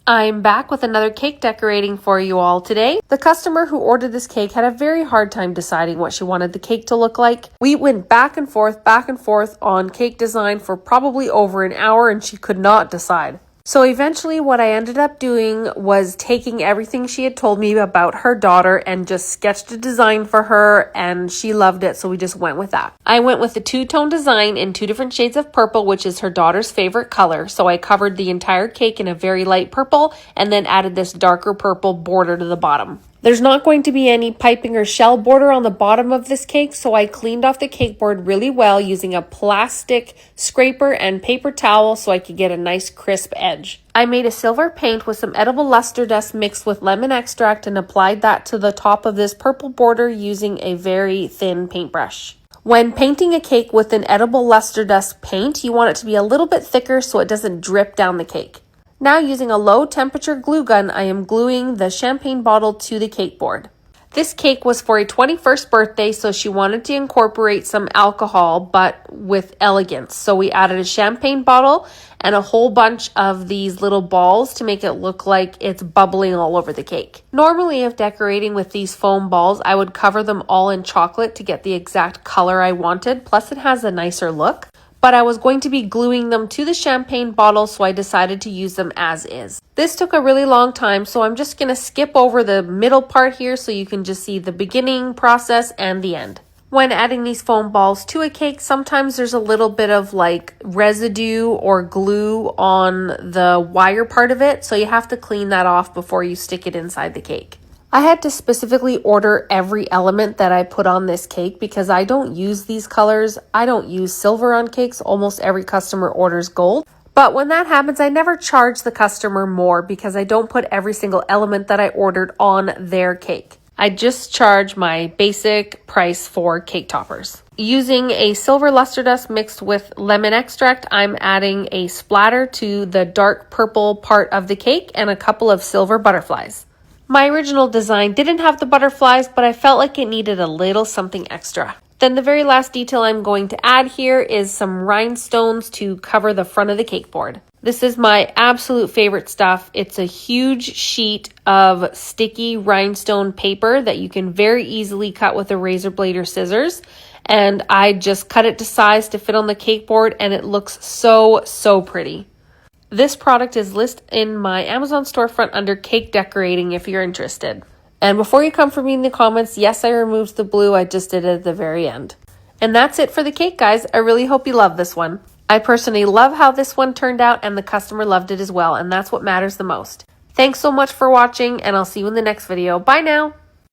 I'm back with another cake decorating for you all today. The customer who ordered this cake had a very hard time deciding what she wanted the cake to look like. We went back and forth on cake design for probably over an hour and she could not decide. So eventually what I ended up doing was taking everything she had told me about her daughter and just sketched a design for her, and she loved it, so we just went with that. I went with the two-tone design in 2 different shades of purple, which is her daughter's favorite color. So I covered the entire cake in a very light purple and then added this darker purple border to the bottom. There's not going to be any piping or shell border on the bottom of this cake, so I cleaned off the cake board really well using a plastic scraper and paper towel so I could get a nice crisp edge. I made a silver paint with some edible luster dust mixed with lemon extract and applied that to the top of this purple border using a very thin paintbrush. When painting a cake with an edible luster dust paint, you want it to be a little bit thicker so it doesn't drip down the cake. Now using a low temperature glue gun, I am gluing the champagne bottle to the cake board. This cake was for a 21st birthday, so she wanted to incorporate some alcohol, but with elegance. So we added a champagne bottle and a whole bunch of these little balls to make it look like it's bubbling all over the cake. Normally, if decorating with these foam balls, I would cover them all in chocolate to get the exact color I wanted, plus it has a nicer look. But I was going to be gluing them to the champagne bottle, so I decided to use them as is. This took a really long time, so I'm just going to skip over the middle part here so you can just see the beginning process and the end. When adding these foam balls to a cake, sometimes there's a little bit of like residue or glue on the wire part of it, so you have to clean that off before you stick it inside the cake. I had to specifically order every element that I put on this cake because I don't use these colors. I don't use silver on cakes. Almost every customer orders gold. But when that happens, I never charge the customer more because I don't put every single element that I ordered on their cake. I just charge my basic price for cake toppers. Using a silver luster dust mixed with lemon extract, I'm adding a splatter to the dark purple part of the cake and a couple of silver butterflies. My original design didn't have the butterflies, but I felt like it needed a little something extra. Then the very last detail I'm going to add here is some rhinestones to cover the front of the cake board. This is my absolute favorite stuff. It's a huge sheet of sticky rhinestone paper that you can very easily cut with a razor blade or scissors. And I just cut it to size to fit on the cake board, and it looks so pretty. This product is listed in my Amazon storefront under cake decorating if you're interested. And before you come for me in the comments, yes, I removed the blue. I just did it at the very end. And that's it for the cake, guys. I really hope you love this one. I personally love how this one turned out, and the customer loved it as well. And that's what matters the most. Thanks so much for watching, and I'll see you in the next video. Bye now.